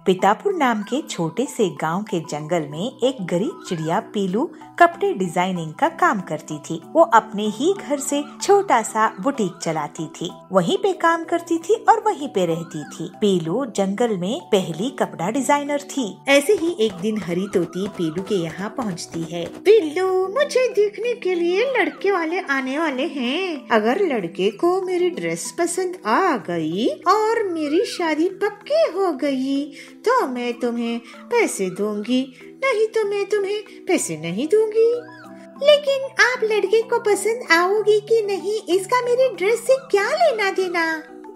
पितापुर नाम के छोटे से गांव के जंगल में एक गरीब चिड़िया पीलू कपड़े डिजाइनिंग का काम करती थी। वो अपने ही घर से छोटा सा बुटीक चलाती थी, वहीं पे काम करती थी और वहीं पे रहती थी। पीलू जंगल में पहली कपड़ा डिजाइनर थी। ऐसे ही एक दिन हरी तोती पीलू के यहाँ पहुँचती है। पीलू, मुझे देखने के लिए लड़के वाले आने वाले हैं। अगर लड़के को मेरी ड्रेस पसंद आ गई और मेरी शादी पक्की हो गई तो मैं तुम्हें पैसे दूंगी, नहीं तो मैं तुम्हें पैसे नहीं दूंगी। लेकिन आप लड़के को पसंद आओगी कि नहीं, इसका मेरी ड्रेस से क्या लेना देना।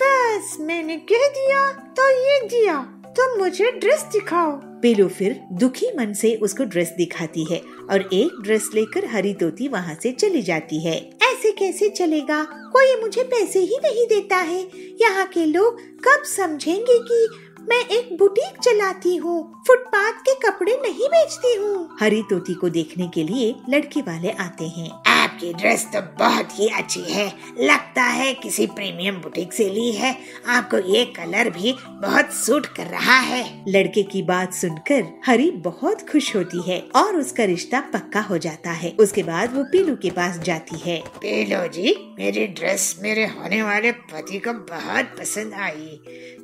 बस मैंने कह दिया तो ये दिया, तुम मुझे ड्रेस दिखाओ। पीलू फिर दुखी मन से उसको ड्रेस दिखाती है और एक ड्रेस लेकर हरी तोती वहाँ से चली जाती है। ऐसे कैसे चलेगा, कोई मुझे पैसे ही नहीं देता है। यहाँ के लोग कब समझेंगे कि मैं एक बुटीक चलाती हूँ, फुटपाथ के कपड़े नहीं बेचती हूँ। हरी तोती को देखने के लिए लड़के वाले आते हैं। आपकी ड्रेस तो बहुत ही अच्छी है, लगता है किसी प्रीमियम बुटीक से ली है। आपको ये कलर भी बहुत सूट कर रहा है। लड़के की बात सुनकर हरी बहुत खुश होती है और उसका रिश्ता पक्का हो जाता है। उसके बाद वो पीलू के पास जाती है। पीलू जी, मेरी ड्रेस मेरे होने वाले पति को बहुत पसंद आई।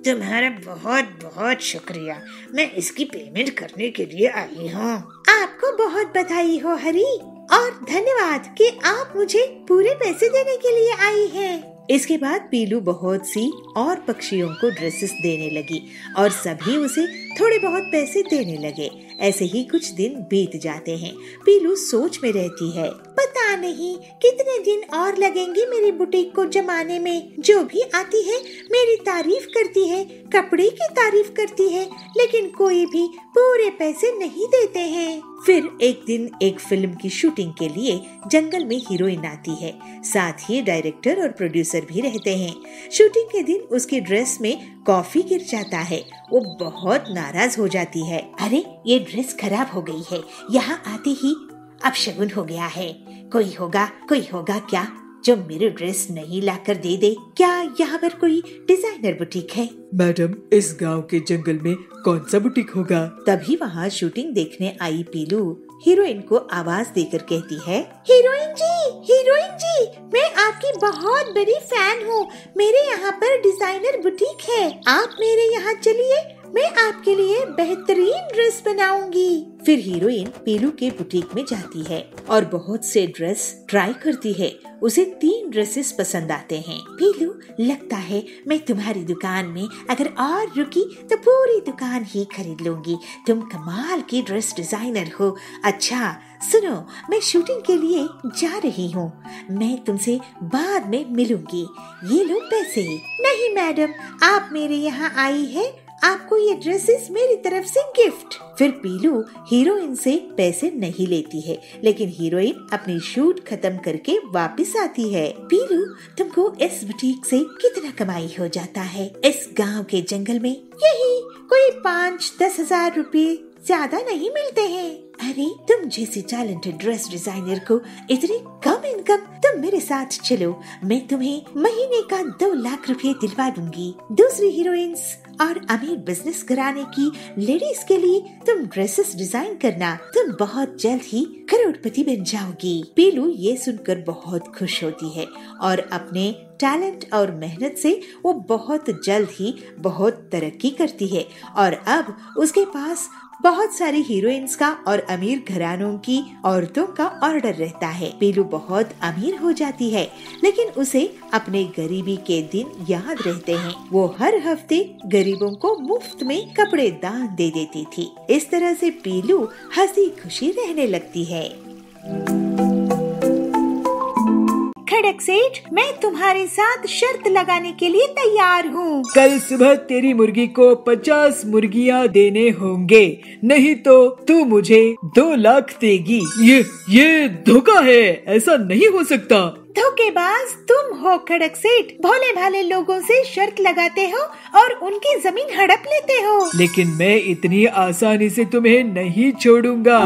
तुम्हारा बहुत बहुत शुक्रिया, मैं इसकी पेमेंट करने के लिए आई हूँ। आपको बहुत बधाई हो हरी, और धन्यवाद कि आप मुझे पूरे पैसे देने के लिए आई हैं। इसके बाद पीलू बहुत सी और पक्षियों को ड्रेसेस देने लगी और सभी उसे थोड़े बहुत पैसे देने लगे। ऐसे ही कुछ दिन बीत जाते हैं। पीलू सोच में रहती है, पता नहीं कितने दिन और लगेंगे मेरी बुटीक को जमाने में। जो भी आती है मेरी तारीफ करती है, कपड़े की तारीफ करती है, लेकिन कोई भी पूरे पैसे नहीं देते हैं। फिर एक दिन एक फिल्म की शूटिंग के लिए जंगल में हीरोइन आती है, साथ ही डायरेक्टर और प्रोड्यूसर भी रहते हैं। शूटिंग के दिन उसकी ड्रेस में कॉफी गिर जाता है। वो बहुत नाराज हो जाती है। अरे, ये ड्रेस खराब हो गई है, यहाँ आते ही अपशगुन हो गया है। कोई होगा क्या जो मेरी ड्रेस नहीं लाकर दे दे। क्या यहाँ पर कोई डिजाइनर बुटीक है? मैडम, इस गांव के जंगल में कौन सा बुटीक होगा? तभी वहाँ शूटिंग देखने आई पीलू हीरोइन को आवाज देकर कहती है, हीरोइन जी, मैं आपकी बहुत बड़ी फैन हूँ। मेरे यहाँ पर डिजाइनर बुटीक है, आप मेरे यहाँ चलिए, मैं आपके लिए बेहतरीन ड्रेस बनाऊंगी। फिर हीरोइन पीलू के बुटीक में जाती है और बहुत से ड्रेस ट्राई करती है। उसे 3 ड्रेसेस पसंद आते हैं। पीलू, लगता है मैं तुम्हारी दुकान में अगर और रुकी तो पूरी दुकान ही खरीद लूंगी। तुम कमाल की ड्रेस डिजाइनर हो। अच्छा सुनो, मैं शूटिंग के लिए जा रही हूँ, मैं तुमसे बाद में मिलूंगी। ये लो पैसे। नहीं मैडम, आप मेरे यहाँ आई है, आपको ये ड्रेसेस मेरी तरफ से गिफ्ट। फिर पीलू हीरोइन से पैसे नहीं लेती है, लेकिन हीरोइन अपनी शूट खत्म करके वापस आती है। पीलू, तुमको इस बुटीक से कितना कमाई हो जाता है इस गांव के जंगल में? यही कोई 5-10 हजार रुपए, ज्यादा नहीं मिलते हैं। अरे, तुम जैसे टैलेंटेड ड्रेस डिजाइनर को इतनी कम इनकम, तुम मेरे साथ चलो, मैं तुम्हें महीने का 2 लाख रुपए दिलवा दूंगी। दूसरी हीरोइंस और अमीर बिजनेस कराने की लेडीज के लिए तुम ड्रेसेस डिजाइन करना, तुम बहुत जल्द ही करोड़पति बन जाओगी। पीलू ये सुनकर बहुत खुश होती है और अपने टैलेंट और मेहनत से वो बहुत जल्द ही बहुत तरक्की करती है और अब उसके पास बहुत सारी हीरोइंस का और अमीर घरानों की औरतों का ऑर्डर रहता है। पीलू बहुत अमीर हो जाती है, लेकिन उसे अपने गरीबी के दिन याद रहते हैं। वो हर हफ्ते गरीबों को मुफ्त में कपड़े दान दे देती थी। इस तरह से पीलू हंसी खुशी रहने लगती है। खड़क सेठ, मैं तुम्हारे साथ शर्त लगाने के लिए तैयार हूँ। कल सुबह तेरी मुर्गी को 50 मुर्गियाँ देने होंगे, नहीं तो तू मुझे 2 लाख देगी। ये धोखा है, ऐसा नहीं हो सकता। धोखेबाज तुम हो खड़क सेठ, भोले भाले लोगों से शर्त लगाते हो और उनकी जमीन हड़प लेते हो। लेकिन मैं इतनी आसानी से तुम्हें नहीं छोड़ूंगा।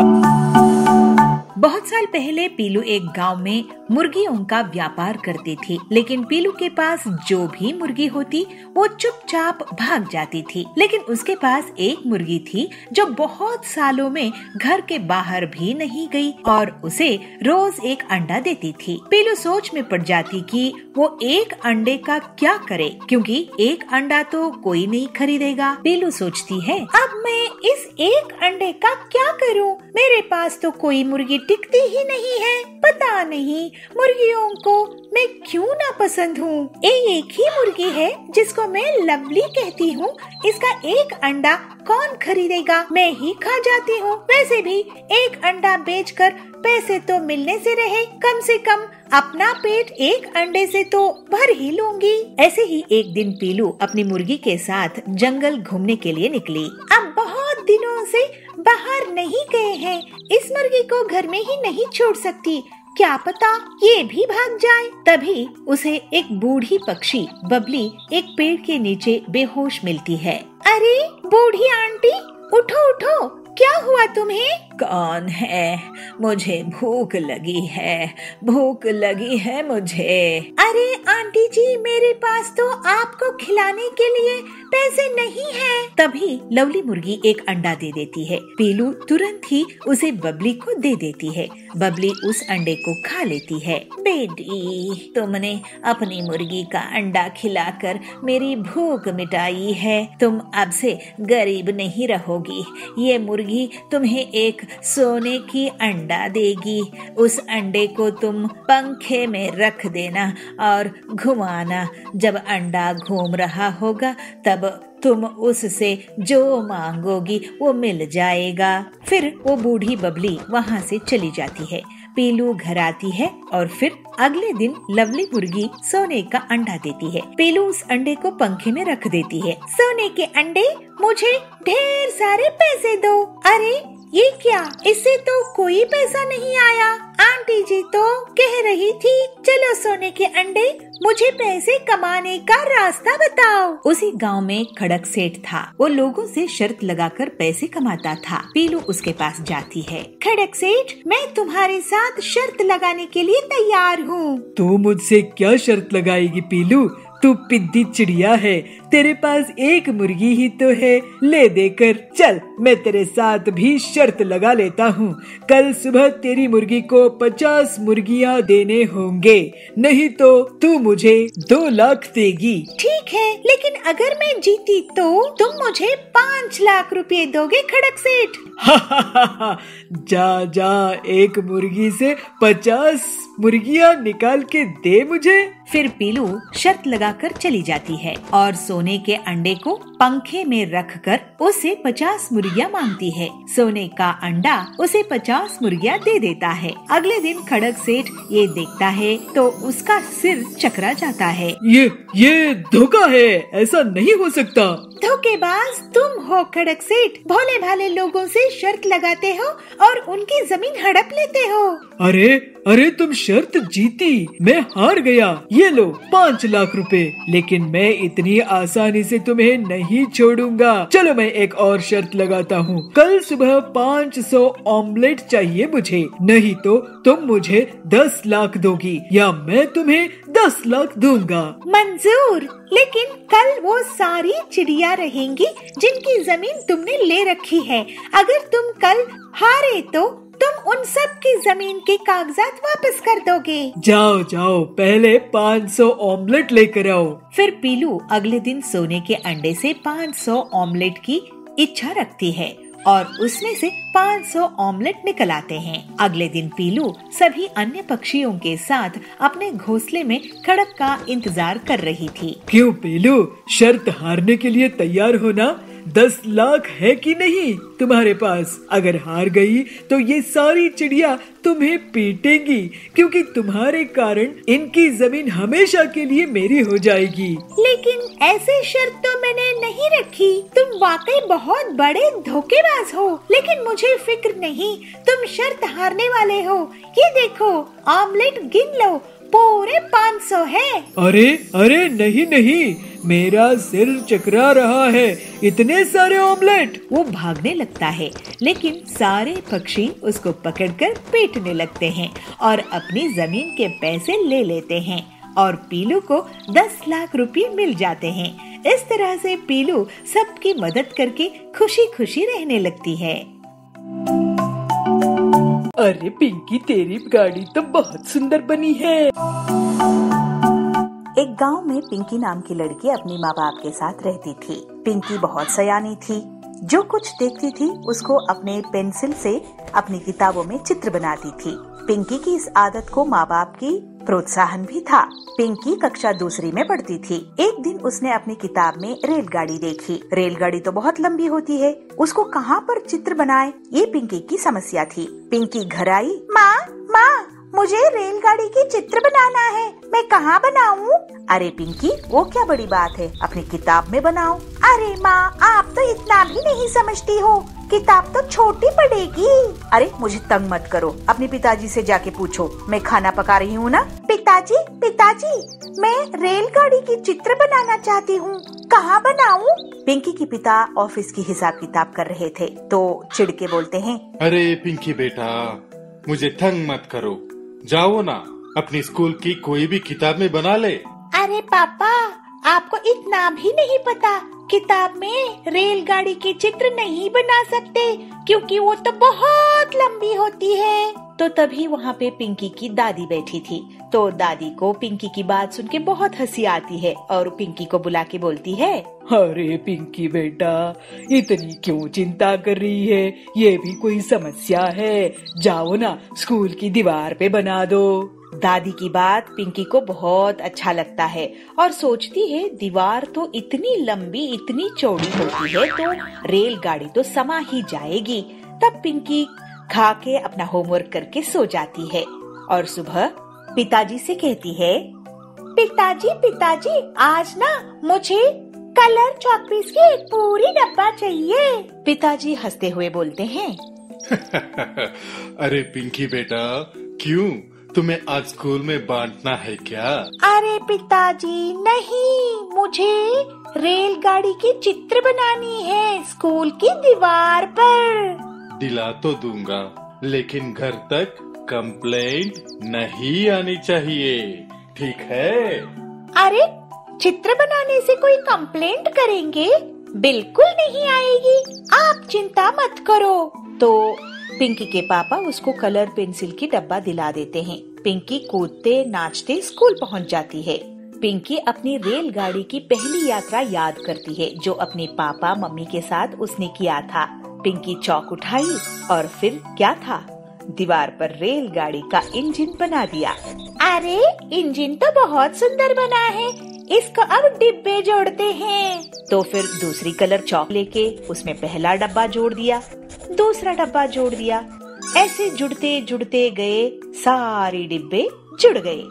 बहुत साल पहले पीलू एक गांव में मुर्गियों का व्यापार करती थी, लेकिन पीलू के पास जो भी मुर्गी होती वो चुपचाप भाग जाती थी। लेकिन उसके पास एक मुर्गी थी जो बहुत सालों में घर के बाहर भी नहीं गई और उसे रोज एक अंडा देती थी। पीलू सोच में पड़ जाती कि वो एक अंडे का क्या करे, क्योंकि एक अंडा तो कोई नहीं खरीदेगा। पीलू सोचती है, अब मैं इस एक अंडे का क्या करूं? मेरे पास तो कोई मुर्गी टिकती ही नहीं है। पता नहीं मुर्गियों को मैं क्यों ना पसंद हूँ। एक ही मुर्गी है जिसको मैं लवली कहती हूँ, इसका एक अंडा कौन खरीदेगा? मैं ही खा जाती हूँ। वैसे भी एक अंडा बेचकर पैसे तो मिलने से रहे, कम से कम अपना पेट एक अंडे से तो भर ही लूंगी। ऐसे ही एक दिन पीलू अपनी मुर्गी के साथ जंगल घूमने के लिए निकली। अब बहुत दिनों से बाहर नहीं गए हैं, इस मुर्गी को घर में ही नहीं छोड़ सकती, क्या पता ये भी भाग जाए। तभी उसे एक बूढ़ी पक्षी बबली एक पेड़ के नीचे बेहोश मिलती है। अरे बूढ़ी आंटी, उठो उठो, क्या हुआ तुम्हें? कौन है? मुझे भूख लगी है, भूख लगी है मुझे। अरे आंटी जी, मेरे पास तो आपको खिलाने के लिए पैसे नहीं हैं। तभी लवली मुर्गी एक अंडा दे देती है। पीलू तुरंत ही उसे बबली को दे देती है। बबली उस अंडे को खा लेती है। बेटी, तुमने अपनी मुर्गी का अंडा खिलाकर मेरी भूख मिटाई है। तुम अब से गरीब नहीं रहोगी। ये मुर्गी तुम्हें एक सोने की अंडा देगी। उस अंडे को तुम पंखे में रख देना और घुमाना। जब अंडा घूम रहा होगा तब तुम उससे जो मांगोगी वो मिल जाएगा। फिर वो बूढ़ी बबली वहाँ से चली जाती है। पीलू घर आती है और फिर अगले दिन लवली मुर्गी सोने का अंडा देती है। पीलू उस अंडे को पंखे में रख देती है। सोने के अंडे, मुझे ढेर सारे पैसे दो। अरे ये क्या, इससे तो कोई पैसा नहीं आया। आंटी जी तो कह रही थी चलो सोने के अंडे, मुझे पैसे कमाने का रास्ता बताओ। उसी गांव में खड़क सेठ था। वो लोगों से शर्त लगाकर पैसे कमाता था। पीलू उसके पास जाती है। खड़क सेठ, मैं तुम्हारे साथ शर्त लगाने के लिए तैयार हूँ। तू मुझसे क्या शर्त लगाएगी पीलू? तू पिद्दी चिड़िया है, तेरे पास एक मुर्गी ही तो है, ले देकर चल। मैं तेरे साथ भी शर्त लगा लेता हूँ। कल सुबह तेरी मुर्गी को 50 मुर्गियाँ देने होंगे, नहीं तो तू मुझे 2 लाख देगी। ठीक है, लेकिन अगर मैं जीती तो तुम मुझे 5 लाख रुपए दोगे खड़क सेठ? जा जा, एक मुर्गी से 50 मुर्गियाँ निकाल के दे मुझे। फिर पीलू शर्त लगाकर चली जाती है और सोने के अंडे को पंखे में रखकर उसे 50 मुर्गियाँ मांगती है। सोने का अंडा उसे 50 मुर्गियाँ दे देता है। अगले दिन खड़क सेठ ये देखता है तो उसका सिर चकरा जाता है। ये धोखा है, ऐसा नहीं हो सकता। धोखेबाज तुम हो खड़क सेठ, भोले भाले लोगों से शर्त लगाते हो और उनकी जमीन हड़प लेते हो। अरे तुम शर्त जीती, मैं हार गया। ये लो 5 लाख रुपए, लेकिन मैं इतनी आसानी से तुम्हें नहीं छोड़ूंगा। चलो मैं एक और शर्त लगाता हूँ। कल सुबह 500 ऑमलेट चाहिए मुझे, नहीं तो तुम मुझे 10 लाख दोगी या मैं तुम्हें 10 लाख दूंगा। मंजूर, लेकिन कल वो सारी चिड़िया रहेंगी जिनकी जमीन तुमने ले रखी है। अगर तुम कल हारे तो तुम उन सब की जमीन के कागजात वापस कर दोगे। जाओ जाओ, पहले 500 ऑमलेट लेकर आओ। फिर पीलू अगले दिन सोने के अंडे से 500 ऑमलेट की इच्छा रखती है और उसमें से 500 ऑमलेट निकल आते हैं। अगले दिन पीलू सभी अन्य पक्षियों के साथ अपने घोंसले में खड़क का इंतजार कर रही थी। क्यों पीलू, शर्त हारने के लिए तैयार हो ना? 10 लाख है कि नहीं तुम्हारे पास? अगर हार गई तो ये सारी चिड़िया तुम्हें पीटेंगी, क्योंकि तुम्हारे कारण इनकी जमीन हमेशा के लिए मेरी हो जाएगी। लेकिन ऐसी शर्त तो मैंने नहीं रखी। तुम वाकई बहुत बड़े धोखेबाज हो, लेकिन मुझे फिक्र नहीं, तुम शर्त हारने वाले हो। ये देखो, ऑमलेट गिन लो, पूरे 500 है। अरे अरे नहीं नहीं, मेरा सिर चकरा रहा है, इतने सारे ऑमलेट। वो भागने लगता है, लेकिन सारे पक्षी उसको पकड़कर पीटने लगते हैं और अपनी जमीन के पैसे ले लेते हैं और पीलू को 10 लाख रुपए मिल जाते हैं। इस तरह से पीलू सबकी मदद करके खुशी खुशी रहने लगती है। अरे पिंकी, तेरी गाड़ी तो बहुत सुंदर बनी है। एक गांव में पिंकी नाम की लड़की अपनी माँ बाप के साथ रहती थी। पिंकी बहुत सयानी थी। जो कुछ देखती थी उसको अपने पेंसिल से अपनी किताबों में चित्र बनाती थी। पिंकी की इस आदत को माँ बाप की प्रोत्साहन भी था। पिंकी कक्षा दूसरी में पढ़ती थी। एक दिन उसने अपनी किताब में रेलगाड़ी देखी। रेलगाड़ी तो बहुत लंबी होती है, उसको कहाँ पर चित्र बनाए, ये पिंकी की समस्या थी। पिंकी घर आई। माँ, मुझे रेलगाड़ी की चित्र बनाना है, मैं कहाँ बनाऊँ? अरे पिंकी, वो क्या बड़ी बात है, अपनी किताब में बनाओ। अरे माँ, आप तो इतना भी नहीं समझती हो, किताब तो छोटी पड़ेगी। अरे मुझे तंग मत करो, अपने पिताजी से जाके पूछो, मैं खाना पका रही हूँ ना। पिताजी, मैं रेलगाड़ी की चित्र बनाना चाहती हूँ, कहाँ बनाऊँ? पिंकी के पिता ऑफिस की हिसाब किताब कर रहे थे तो चिढ़ के बोलते हैं, अरे पिंकी बेटा, मुझे तंग मत करो, जाओ ना, अपनी स्कूल की कोई भी किताब में बना ले। अरे पापा, आपको इतना भी नहीं पता, किताब में रेलगाड़ी के चित्र नहीं बना सकते क्योंकि वो तो बहुत लंबी होती है। तो तभी वहाँ पे पिंकी की दादी बैठी थी। तो दादी को पिंकी की बात सुन के बहुत हंसी आती है और पिंकी को बुला के बोलती है, अरे पिंकी बेटा, इतनी क्यों चिंता कर रही है, ये भी कोई समस्या है, जाओ ना स्कूल की दीवार पे बना दो। दादी की बात पिंकी को बहुत अच्छा लगता है और सोचती है दीवार तो इतनी लंबी इतनी चौड़ी होती है तो रेलगाड़ी तो समा ही जाएगी। तब पिंकी खा के अपना होमवर्क करके सो जाती है और सुबह पिताजी से कहती है, पिताजी, आज ना मुझे कलर चॉकपीस की एक पूरी डब्बा चाहिए। पिताजी हंसते हुए बोलते हैं, अरे पिंकी बेटा, क्यों, तुम्हें आज स्कूल में बांटना है क्या? अरे पिताजी नहीं, मुझे रेलगाड़ी की चित्र बनानी है स्कूल की दीवार पर। दिला तो दूंगा, लेकिन घर तक कंप्लेंट नहीं आनी चाहिए, ठीक है? अरे चित्र बनाने से कोई कंप्लेंट करेंगे? बिल्कुल नहीं आएगी, आप चिंता मत करो। तो पिंकी के पापा उसको कलर पेंसिल की डब्बा दिला देते हैं। पिंकी कूदते नाचते स्कूल पहुंच जाती है। पिंकी अपनी रेलगाड़ी की पहली यात्रा याद करती है जो अपने पापा मम्मी के साथ उसने किया था। पिंकी चौक उठाई और फिर क्या था, दीवार पर रेलगाड़ी का इंजन बना दिया। अरे इंजन तो बहुत सुंदर बना है, इसको अब डिब्बे जोड़ते हैं। तो फिर दूसरी कलर चौक लेके उसमें पहला डब्बा जोड़ दिया, दूसरा डब्बा जोड़ दिया। ऐसे जुड़ते जुड़ते गए, सारे डिब्बे जुड़ गए।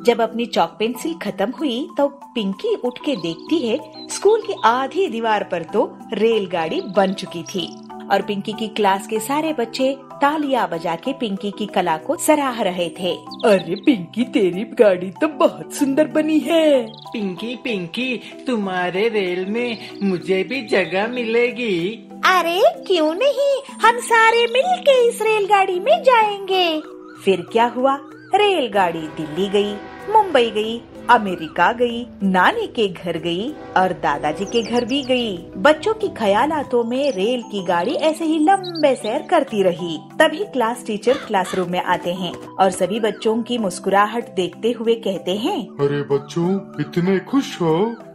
जब अपनी चौक पेंसिल खत्म हुई तो पिंकी उठ के देखती है स्कूल की आधी दीवार पर तो रेलगाड़ी बन चुकी थी और पिंकी की क्लास के सारे बच्चे तालियां बजा के पिंकी की कला को सराह रहे थे। अरे पिंकी, तेरी गाड़ी तो बहुत सुंदर बनी है। पिंकी, तुम्हारे रेल में मुझे भी जगह मिलेगी? अरे क्यों नहीं, हम सारे मिलके इस रेलगाड़ी में जाएंगे। फिर क्या हुआ, रेलगाड़ी दिल्ली गई, मुंबई गई, अमेरिका गई, नानी के घर गई और दादाजी के घर भी गई। बच्चों की ख्यालातों में रेल की गाड़ी ऐसे ही लंबे सैर करती रही। तभी क्लास टीचर क्लासरूम में आते हैं और सभी बच्चों की मुस्कुराहट देखते हुए कहते हैं, अरे बच्चों, इतने खुश हो,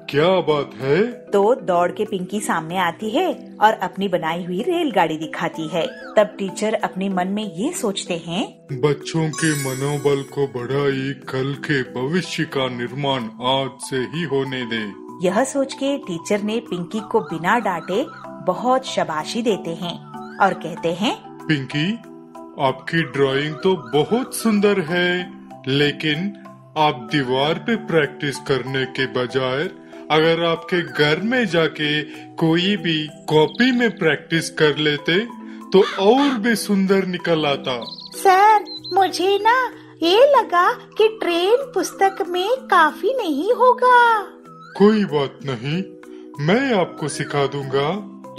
क्या बात है? तो दौड़ के पिंकी सामने आती है और अपनी बनाई हुई रेलगाड़ी दिखाती है। तब टीचर अपने मन में ये सोचते हैं, बच्चों के मनोबल को बढ़ाई, कल के भविष्य का निर्माण आज से ही होने दे। यह सोच के टीचर ने पिंकी को बिना डांटे बहुत शाबाशी देते हैं और कहते हैं, पिंकी, आपकी ड्राइंग तो बहुत सुंदर है, लेकिन आप दीवार पे प्रैक्टिस करने के बजाय अगर आपके घर में जाके कोई भी कॉपी में प्रैक्टिस कर लेते तो और भी सुंदर निकल आता। सर, मुझे ना ये लगा कि ट्रेन पुस्तक में काफी नहीं होगा। कोई बात नहीं, मैं आपको सिखा दूंगा।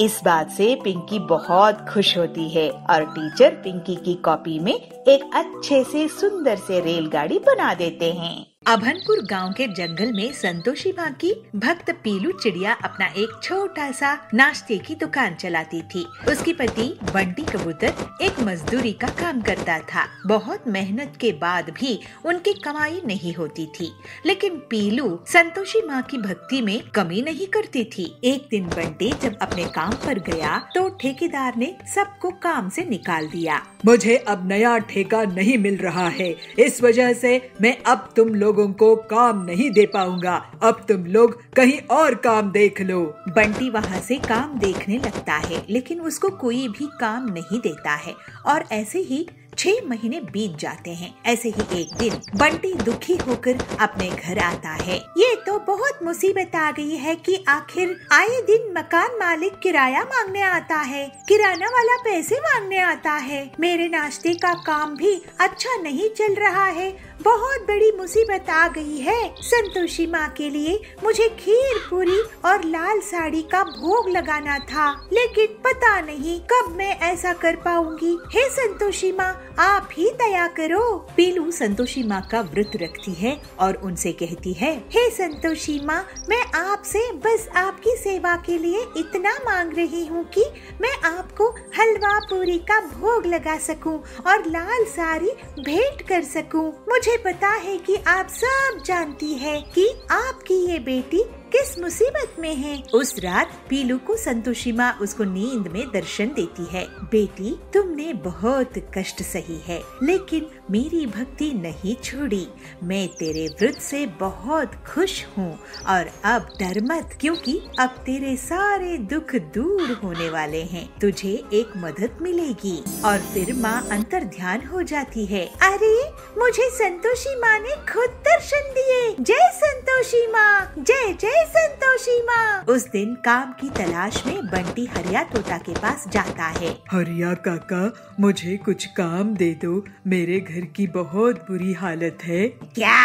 इस बात से पिंकी बहुत खुश होती है और टीचर पिंकी की कॉपी में एक अच्छे से सुंदर से रेलगाड़ी बना देते हैं। अभनपुर गांव के जंगल में संतोषी माँ की भक्त पीलू चिड़िया अपना एक छोटा सा नाश्ते की दुकान चलाती थी। उसकी पति बंटी कबूतर एक मजदूरी का काम करता था। बहुत मेहनत के बाद भी उनकी कमाई नहीं होती थी, लेकिन पीलू संतोषी माँ की भक्ति में कमी नहीं करती थी। एक दिन बंटी जब अपने काम पर गया तो ठेकेदार ने सबको काम से निकाल दिया। मुझे अब नया ठेका नहीं मिल रहा है, इस वजह से मैं अब तुम लोगों को काम नहीं दे पाऊंगा। अब तुम लोग कहीं और काम देख लो। बंटी वहाँ से काम देखने लगता है, लेकिन उसको कोई भी काम नहीं देता है और ऐसे ही 6 महीने बीत जाते हैं। ऐसे ही एक दिन बंटी दुखी होकर अपने घर आता है। ये तो बहुत मुसीबत आ गई है कि आखिर आए दिन मकान मालिक किराया मांगने आता है, किराना वाला पैसे मांगने आता है। मेरे नाश्ते का काम भी अच्छा नहीं चल रहा है। बहुत बड़ी मुसीबत आ गई है। संतोषी माँ के लिए मुझे खीर पूरी और लाल साड़ी का भोग लगाना था, लेकिन पता नहीं कब मैं ऐसा कर पाऊंगी। हे संतोषी माँ, आप ही दया करो। पीलू संतोषी माँ का व्रत रखती है और उनसे कहती है, हे संतोषी माँ, मैं आपसे बस आपकी सेवा के लिए इतना मांग रही हूँ कि मैं आपको हलवा पूरी का भोग लगा सकूं और लाल साड़ी भेंट कर सकूं। मुझे पता है कि आप सब जानती है कि आपकी ये बेटी किस मुसीबत में है। उस रात पीलू को संतोषी माँ उसको नींद में दर्शन देती है। बेटी, तुमने बहुत कष्ट सही है, लेकिन मेरी भक्ति नहीं छोड़ी। मैं तेरे व्रत से बहुत खुश हूँ और अब डर मत, क्योंकि अब तेरे सारे दुख दूर होने वाले हैं। तुझे एक मदद मिलेगी। और फिर माँ अंतर ध्यान हो जाती है। अरे, मुझे संतोषी माँ ने खुद दर्शन दिए। जय संतोषी माँ, जय जय संतोषी माँ। उस दिन काम की तलाश में बंटी हरिया तोता के पास जाता है। हरिया काका, मुझे कुछ काम दे दो, मेरे घर की बहुत बुरी हालत है। क्या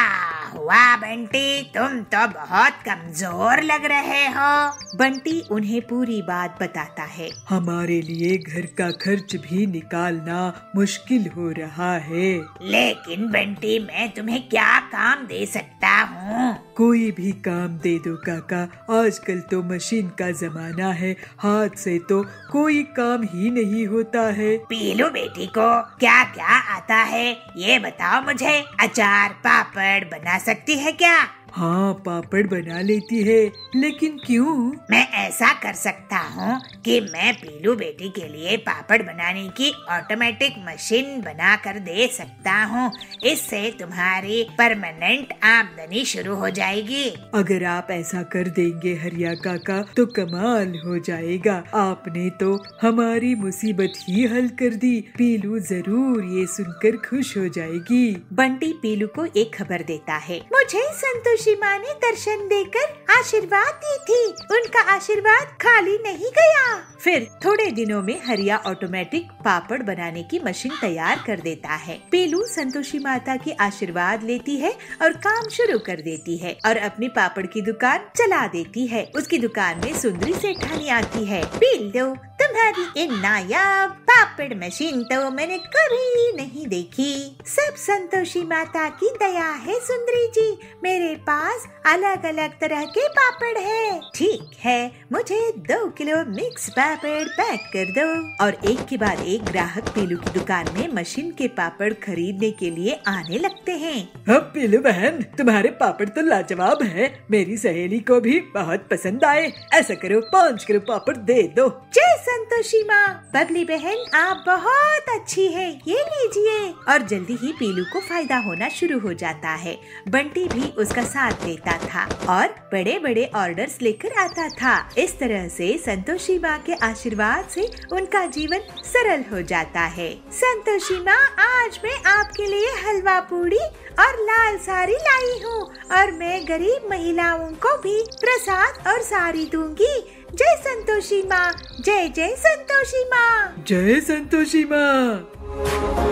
हुआ बंटी, तुम तो बहुत कमजोर लग रहे हो। बंटी उन्हें पूरी बात बताता है। हमारे लिए घर का खर्च भी निकालना मुश्किल हो रहा है। लेकिन बंटी, मैं तुम्हें क्या काम दे सकता हूँ? कोई भी काम दे दो काका, आजकल तो मशीन का जमाना है, हाथ से तो कोई काम ही नहीं होता है। पीलू बेटी को क्या क्या आता है ये बताओ मुझे। अचार पापड़ बना सकती है क्या? हाँ, पापड़ बना लेती है, लेकिन क्यों? मैं ऐसा कर सकता हूँ कि मैं पीलू बेटी के लिए पापड़ बनाने की ऑटोमेटिक मशीन बना कर दे सकता हूँ। इससे तुम्हारी परमानेंट आमदनी शुरू हो जाएगी। अगर आप ऐसा कर देंगे हरिया काका तो कमाल हो जाएगा। आपने तो हमारी मुसीबत ही हल कर दी। पीलू जरूर ये सुनकर खुश हो जाएगी। बंटी पीलू को एक खबर देता है। मुझे संतोषी माँ ने दर्शन देकर आशीर्वाद दी थी। उनका आशीर्वाद खाली नहीं गया। फिर थोड़े दिनों में हरिया ऑटोमेटिक पापड़ बनाने की मशीन तैयार कर देता है। पीलू संतोषी माता की आशीर्वाद लेती है और काम शुरू कर देती है और अपनी पापड़ की दुकान चला देती है। उसकी दुकान में सुंदरी सेठानी आती है। पीलू, तुम्हारी ये नायाब पापड़ मशीन तो मैंने कभी नहीं देखी। सब संतोषी माता की दया है सुंदरी जी। मेरे पास अलग अलग तरह के पापड़ है। ठीक है, मुझे 2 किलो मिक्स पापड़ पैक कर दो। और एक के बाद एक ग्राहक पीलू की दुकान में मशीन के पापड़ खरीदने के लिए आने लगते हैं। अब पीलू बहन, तुम्हारे पापड़ तो लाजवाब है, मेरी सहेली को भी बहुत पसंद आए। ऐसा करो, 5 किलो पापड़ दे दो। जय संतोषी माँ। बबली बहन, आप बहुत अच्छी है, ये लीजिए। और जल्दी ही पीलू को फायदा होना शुरू हो जाता है। बंटी भी उसका साथ देता था और बड़े बड़े ऑर्डर्स लेकर आता था। इस तरह से संतोषी माँ के आशीर्वाद से उनका जीवन सरल हो जाता है। संतोषी माँ, आज मैं आपके लिए हलवा पूरी और लाल साड़ी लाई हूँ और मैं गरीब महिलाओं को भी प्रसाद और साड़ी दूंगी। जय संतोषी माँ, जय जय संतोषी माँ। जय संतोषी माँ।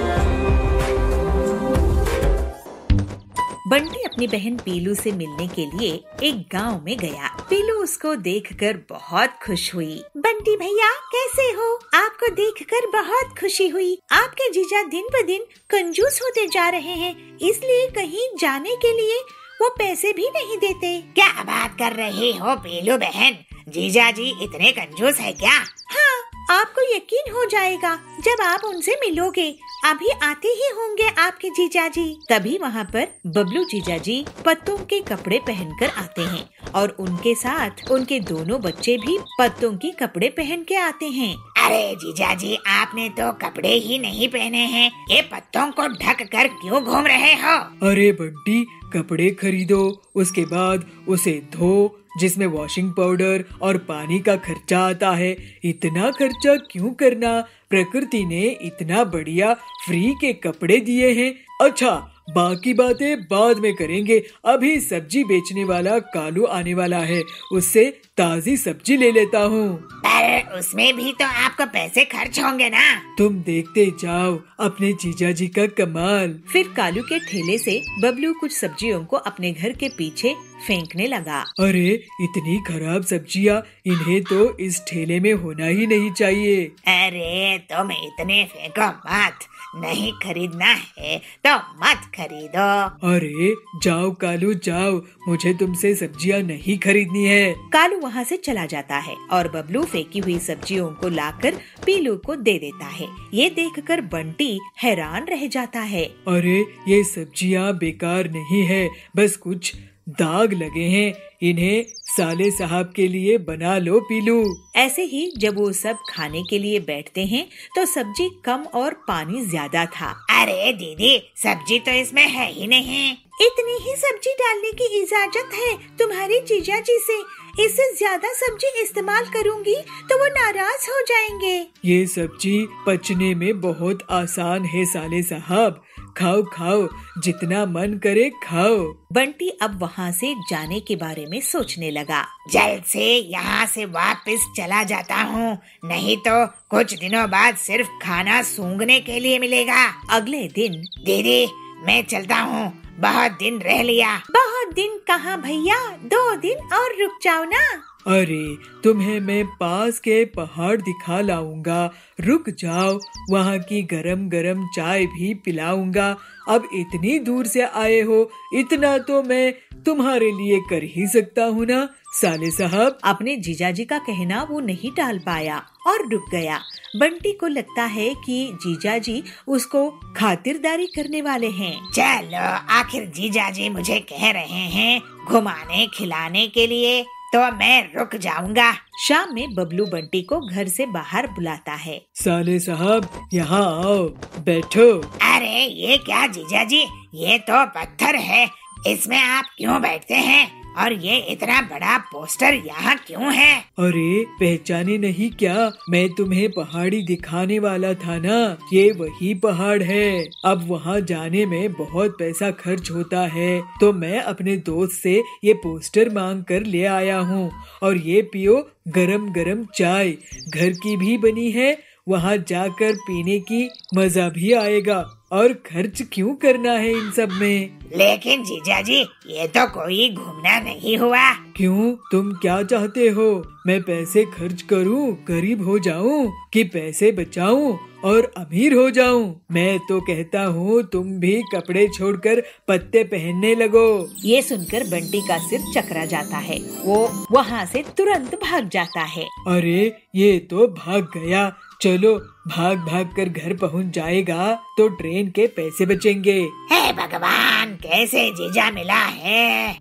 बंटी अपनी बहन पीलू से मिलने के लिए एक गांव में गया। पीलू उसको देखकर बहुत खुश हुई। बंटी भैया कैसे हो? आपको देखकर बहुत खुशी हुई। आपके जीजा दिन ब दिन कंजूस होते जा रहे हैं, इसलिए कहीं जाने के लिए वो पैसे भी नहीं देते। क्या बात कर रही हो पीलू बहन, जीजा जी इतने कंजूस है क्या? हाँ, आपको यकीन हो जाएगा जब आप उनसे मिलोगे। अभी आते ही होंगे आपके जीजा जी। तभी वहाँ पर बबलू जीजा जी पत्तों के कपड़े पहनकर आते हैं और उनके साथ उनके दोनों बच्चे भी पत्तों के कपड़े पहन के आते हैं। अरे जीजा जी, आपने तो कपड़े ही नहीं पहने हैं, ये पत्तों को ढक कर क्यों घूम रहे हो? अरे बंटी, कपड़े खरीदो, उसके बाद उसे धो, जिसमें वॉशिंग पाउडर और पानी का खर्चा आता है। इतना खर्चा क्यों करना? प्रकृति ने इतना बढ़िया फ्री के कपड़े दिए हैं। अच्छा, बाकी बातें बाद में करेंगे। अभी सब्जी बेचने वाला कालू आने वाला है, उससे ताजी सब्जी ले लेता हूँ। पर उसमें भी तो आपको पैसे खर्च होंगे ना? तुम देखते जाओ अपने जीजा जी का कमाल। फिर कालू के ठेले से बबलू कुछ सब्जियों को अपने घर के पीछे फेंकने लगा। अरे इतनी खराब सब्जियाँ, इन्हें तो इस ठेले में होना ही नहीं चाहिए। अरे तुम इतने फेंको मत, नहीं खरीदना है तो मत खरीदो। अरे जाओ कालू जाओ, मुझे तुमसे सब्जियाँ नहीं खरीदनी है। कालू वहाँ से चला जाता है और बबलू फेंकी हुई सब्जियों को लाकर पीलू को दे देता है। ये देखकर बंटी हैरान रह जाता है। अरे ये सब्जियाँ बेकार नहीं है, बस कुछ दाग लगे हैं, इन्हें साले साहब के लिए बना लो पीलू। ऐसे ही जब वो सब खाने के लिए बैठते हैं तो सब्जी कम और पानी ज्यादा था। अरे दीदी, सब्जी तो इसमें है ही नहीं। इतनी ही सब्जी डालने की इजाजत है तुम्हारे जीजा जी से। इससे ज्यादा सब्जी इस्तेमाल करूंगी तो वो नाराज हो जाएंगे। ये सब्जी पचने में बहुत आसान है साले साहब, खाओ खाओ, जितना मन करे खाओ। बंटी अब वहाँ से जाने के बारे में सोचने लगा। जल्द से यहाँ से वापस चला जाता हूँ, नहीं तो कुछ दिनों बाद सिर्फ खाना सूंघने के लिए मिलेगा। अगले दिन, दीदी मैं चलता हूँ, बहुत दिन रह लिया। बहुत दिन कहाँ भैया, 2 दिन और रुक जाओ ना। अरे तुम्हें मैं पास के पहाड़ दिखा लाऊंगा, रुक जाओ, वहाँ की गरम गरम चाय भी पिलाऊंगा। अब इतनी दूर से आए हो, इतना तो मैं तुम्हारे लिए कर ही सकता हूँ ना साले साहब। अपने जीजाजी का कहना वो नहीं टाल पाया और रुक गया। बंटी को लगता है कि जीजाजी उसको खातिरदारी करने वाले हैं। चलो, आखिर जीजाजी मुझे कह रहे हैं घुमाने खिलाने के लिए, तो मैं रुक जाऊंगा। शाम में बबलू बंटी को घर से बाहर बुलाता है। साले साहब यहाँ आओ, बैठो। अरे ये क्या जीजाजी, ये तो पत्थर है, इसमें आप क्यों बैठते हैं? और ये इतना बड़ा पोस्टर यहाँ क्यों है? अरे पहचाने नहीं क्या, मैं तुम्हें पहाड़ी दिखाने वाला था ना, ये वही पहाड़ है। अब वहाँ जाने में बहुत पैसा खर्च होता है, तो मैं अपने दोस्त से ये पोस्टर मांग कर ले आया हूँ। और ये पियो गरम गरम चाय, घर की भी बनी है, वहाँ जाकर पीने की मजा भी आएगा। और खर्च क्यों करना है इन सब में? लेकिन जीजाजी, ये तो कोई घूमना नहीं हुआ। क्यों, तुम क्या चाहते हो? मैं पैसे खर्च करूं, गरीब हो जाऊं, कि पैसे बचाऊं और अमीर हो जाऊं? मैं तो कहता हूँ तुम भी कपड़े छोड़कर पत्ते पहनने लगो। ये सुनकर बंटी का सिर चकरा जाता है, वो वहाँ से तुरंत भाग जाता है। अरे ये तो भाग गया, चलो भाग भाग कर घर पहुँच जाएगा तो ट्रेन के पैसे बचेंगे। हे भगवान, कैसे जीजा मिला है।